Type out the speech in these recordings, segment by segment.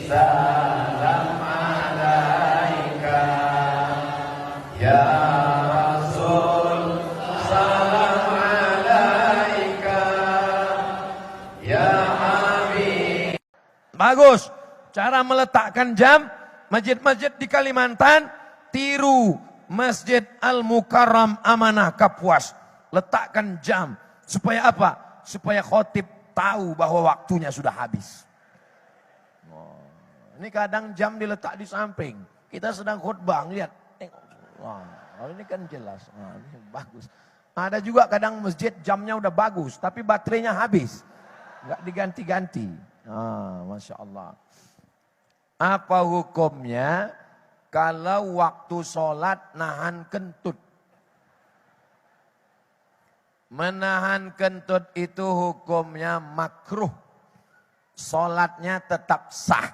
salam alaika ya Rasul, salam alaika ya Habib. Bagus. Cara meletakkan jam, masjid-masjid di Kalimantan, tiru Masjid Al-Mukarram Amanah Kapuas. Letakkan jam. Supaya apa? Supaya khotib tahu bahwa waktunya sudah habis. Ini kadang jam diletak di samping. Kita sedang khutbah, lihat. Wah, ini kan jelas. Wah, ini bagus. Ada juga kadang masjid jamnya udah bagus, tapi baterainya habis. Nggak diganti-ganti. Masya Allah. Apa hukumnya kalau waktu sholat nahan kentut? Menahan kentut itu hukumnya makruh. Sholatnya tetap sah.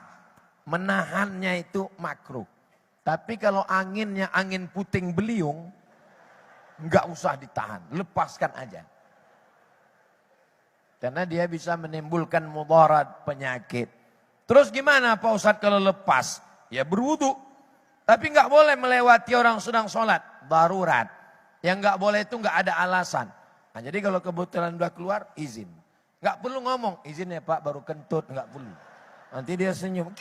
Menahannya itu makruh. Tapi kalau anginnya angin puting beliung, nggak usah ditahan, lepaskan aja. Karena dia bisa menimbulkan mudarat, penyakit. Terus gimana Pak Ustadz kalau lepas? Ya berwudu. Tapi nggak boleh melewati orang sedang sholat, darurat. Yang nggak boleh itu nggak ada alasan. Nah, jadi kalau kebetulan udah keluar, izin. Nggak perlu ngomong, izin ya Pak baru kentut, nggak perlu. Nanti dia senyum.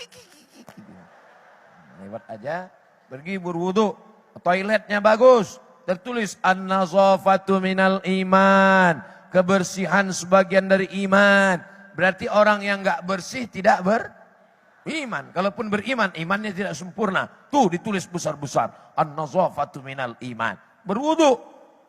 Lewat aja, pergi berwudu. Toiletnya bagus, tertulis an-nazafatu minal iman. Kebersihan sebagian dari iman. Berarti orang yang nggak bersih tidak beriman. Kalaupun beriman, imannya tidak sempurna. Tuh ditulis besar-besar. An-nazafatu minal iman. Berwudu,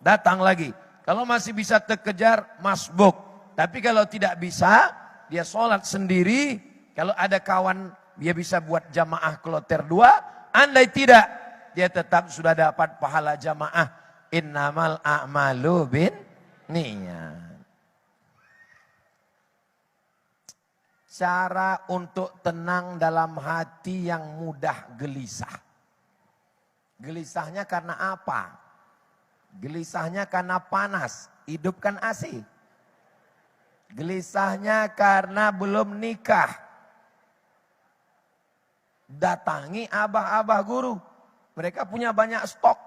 datang lagi. Kalau masih bisa terkejar, masbuk. Tapi kalau tidak bisa, dia sholat sendiri. Kalau ada kawan, dia bisa buat jamaah kloter 2. Andai tidak, dia tetap sudah dapat pahala jamaah. Innamal a'malu bin niyat. Cara untuk tenang dalam hati yang mudah gelisah. Gelisahnya karena apa? Gelisahnya karena panas, hidupkan AC. Gelisahnya karena belum nikah. Datangi abah-abah guru. Mereka punya banyak stok.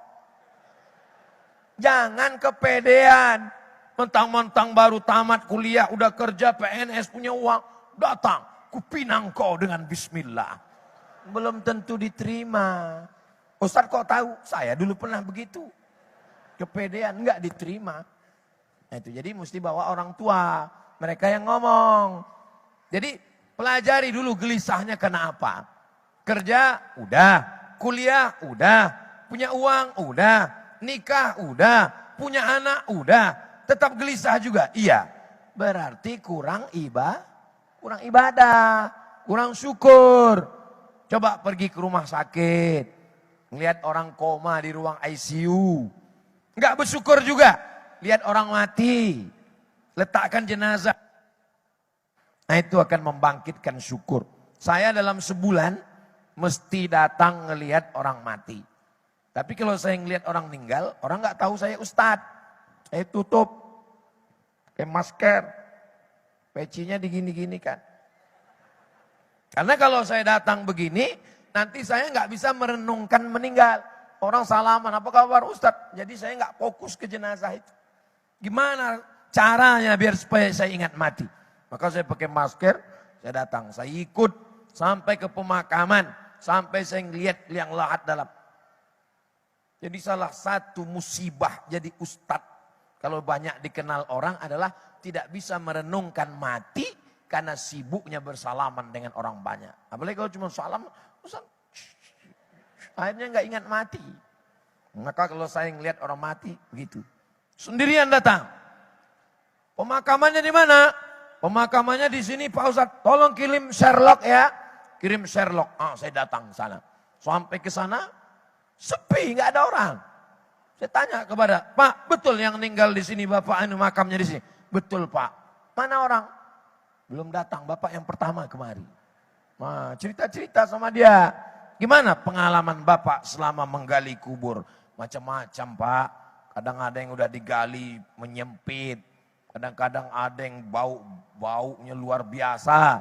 Jangan kepedean. Mentang-mentang baru tamat kuliah, udah kerja, PNS, punya uang. Datang, kupinang kau dengan bismillah. Belum tentu diterima. Ustadz kok tahu? Saya dulu pernah begitu. Kepedean, enggak diterima. Nah, itu jadi mesti bawa orang tua. Mereka yang ngomong. Jadi pelajari dulu gelisahnya kenapa. Kerja, udah. Kuliah, udah. Punya uang, udah. Nikah, udah. Punya anak, udah. Tetap gelisah juga? Iya. Berarti kurang ibadah, kurang syukur. Coba pergi ke rumah sakit, ngelihat orang koma di ruang ICU. Enggak bersyukur juga, lihat orang mati, letakkan jenazah. Nah itu akan membangkitkan syukur. Saya dalam sebulan mesti datang ngelihat orang mati. Tapi kalau saya ngelihat orang meninggal, orang nggak tahu saya ustadz. Saya tutup, pakai masker. Pecinya digini-gini kan. Karena kalau saya datang begini, nanti saya nggak bisa merenungkan meninggal. Orang salaman, apa kabar Ustadz? Jadi saya nggak fokus ke jenazah itu. Gimana caranya biar supaya saya ingat mati? Maka saya pakai masker, saya datang. Saya ikut sampai ke pemakaman. Sampai saya ngeliat liang lahat dalam. Jadi salah satu musibah jadi ustadz. Kalau banyak dikenal orang adalah tidak bisa merenungkan mati karena sibuknya bersalaman dengan orang banyak. Apalagi kalau cuma salam, akhirnya nggak ingat mati. Maka kalau saya ngelihat orang mati, begitu. Sendirian datang. Pemakamannya di mana? Pemakamannya di sini Pak Ustadz. Tolong kirim Sherlock ya. Kirim Sherlock. Saya datang ke sana. Sampai ke sana, sepi, nggak ada orang. Saya tanya kepada, Pak, betul yang meninggal di sini Bapak anu makamnya di sini? Betul Pak. Mana orang? Belum datang, Bapak yang pertama kemari. Nah, cerita-cerita sama dia. Gimana pengalaman Bapak selama menggali kubur? Macam-macam Pak. Kadang ada yang udah digali menyempit. Kadang-kadang ada yang baunya luar biasa.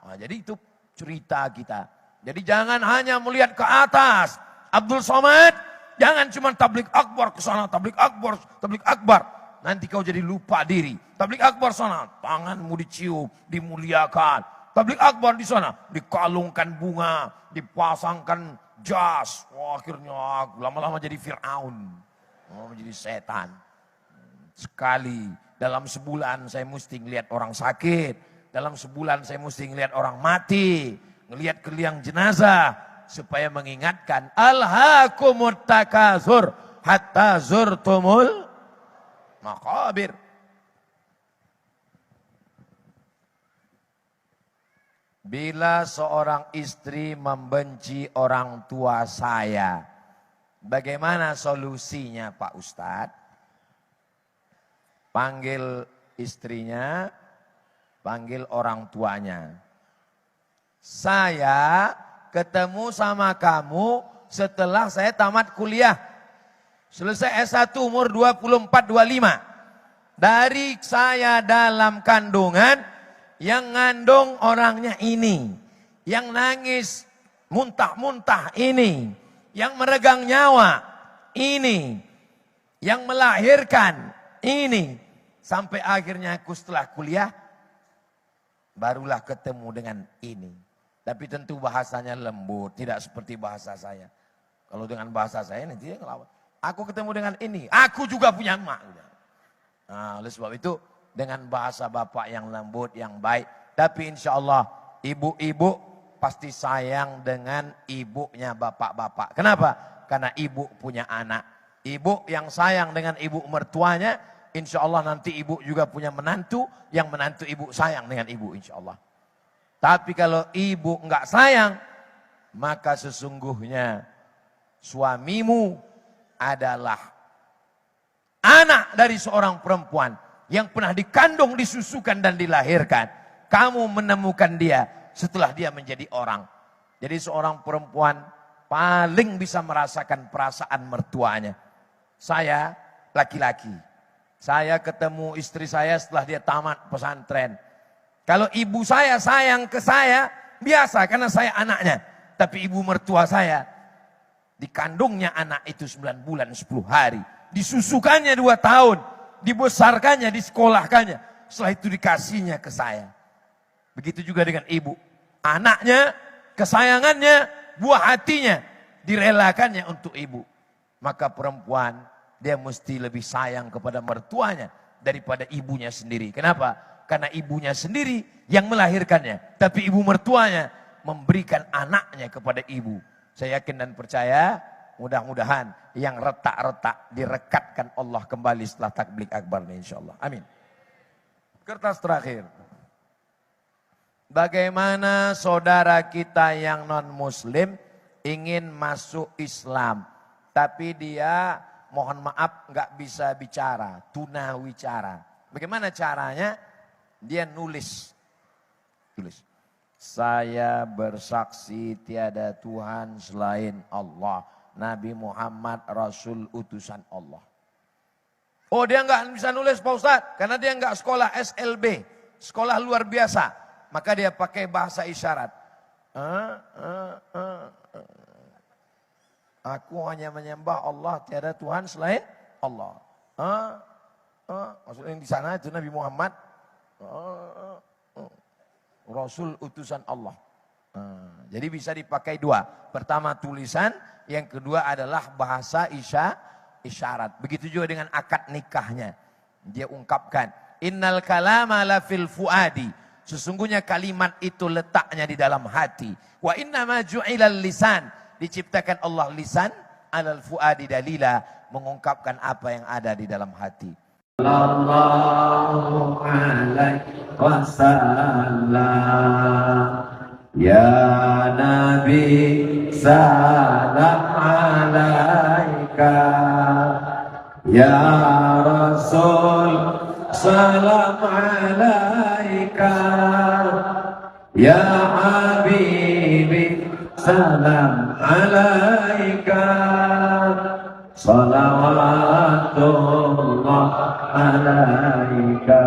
Nah, jadi itu cerita kita. Jadi jangan hanya melihat ke atas. Abdul Somad, jangan cuma tablik akbar ke sana, tablik akbar, tablik akbar. Nanti kau jadi lupa diri. Tablik akbar sana, tanganmu dicium, dimuliakan. Tablik akbar di sana, dikalungkan bunga, dipasangkan jas. Wah, akhirnya lama-lama jadi Fir'aun. Oh, menjadi setan. Sekali dalam sebulan saya mesti ngelihat orang sakit. Dalam sebulan saya mesti ngelihat orang mati. Ngelihat ke liang jenazah. Supaya mengingatkan. Alhaakumut takasur. Hatta zurtumul maqabir. Bila seorang istri membenci orang tua saya. Bagaimana solusinya Pak Ustadz? Panggil istrinya, panggil orang tuanya. Saya ketemu sama kamu setelah saya tamat kuliah. Selesai S1 umur 24-25. Dari saya dalam kandungan, yang ngandung orangnya ini. Yang nangis muntah-muntah ini. Yang meregang nyawa ini. Yang melahirkan ini. Sampai akhirnya aku setelah kuliah, barulah ketemu dengan ini. Tapi tentu bahasanya lembut, tidak seperti bahasa saya. Kalau dengan bahasa saya nanti dia ngelawan. Aku ketemu dengan ini, aku juga punya emak. Nah, oleh sebab itu dengan bahasa bapak yang lembut, yang baik. Tapi insya Allah ibu-ibu pasti sayang dengan ibunya bapak-bapak. Kenapa? Karena ibu punya anak. Ibu yang sayang dengan ibu mertuanya, insya Allah nanti ibu juga punya menantu, yang menantu ibu sayang dengan ibu insya Allah. Tapi kalau ibu enggak sayang, maka sesungguhnya suamimu adalah anak dari seorang perempuan yang pernah dikandung, disusukan dan dilahirkan. Kamu menemukan dia setelah dia menjadi orang. Jadi seorang perempuan paling bisa merasakan perasaan mertuanya. Saya laki-laki. Saya ketemu istri saya setelah dia tamat pesantren. Kalau ibu saya sayang ke saya, biasa karena saya anaknya. Tapi ibu mertua saya, dikandungnya anak itu 9 bulan 10 hari. Disusukannya 2 tahun. Dibesarkannya, disekolahkannya. Setelah itu dikasihnya ke saya. Begitu juga dengan ibu. Anaknya, kesayangannya, buah hatinya, direlakannya untuk ibu. Maka perempuan, dia mesti lebih sayang kepada mertuanya daripada ibunya sendiri. Kenapa? Karena ibunya sendiri yang melahirkannya. Tapi ibu mertuanya memberikan anaknya kepada ibu. Saya yakin dan percaya, mudah-mudahan yang retak-retak direkatkan Allah kembali setelah takbir akbar ini insyaAllah. Amin. Kertas terakhir. Bagaimana saudara kita yang non-muslim ingin masuk Islam. Tapi dia mohon maaf nggak bisa bicara, tunawicara. Bagaimana caranya? Dia nulis. Saya bersaksi tiada Tuhan selain Allah. Nabi Muhammad Rasul utusan Allah. Oh, dia nggak bisa nulis Pak Ustadz, karena dia nggak sekolah SLB, sekolah luar biasa. Maka dia pakai bahasa isyarat. Aku hanya menyembah Allah, tiada Tuhan selain Allah. Maksudnya yang di sana itu Nabi Muhammad Rasul utusan Allah. Jadi bisa dipakai 2. Pertama tulisan, yang kedua adalah bahasa isyarat. Begitu juga dengan akad nikahnya. Dia ungkapkan, innal kalama la fil fuadi. Sesungguhnya kalimat itu letaknya di dalam hati. Wa inna ma ju'ilal lisan. Diciptakan Allah lisan alal fuadi dalila, mengungkapkan apa yang ada di dalam hati. Sallallahu alaihi wasallam. Ya Nabi salam alaika. Ya Rasul salam alaika. Ya Habibi salam alaika. Salawatullah alaika.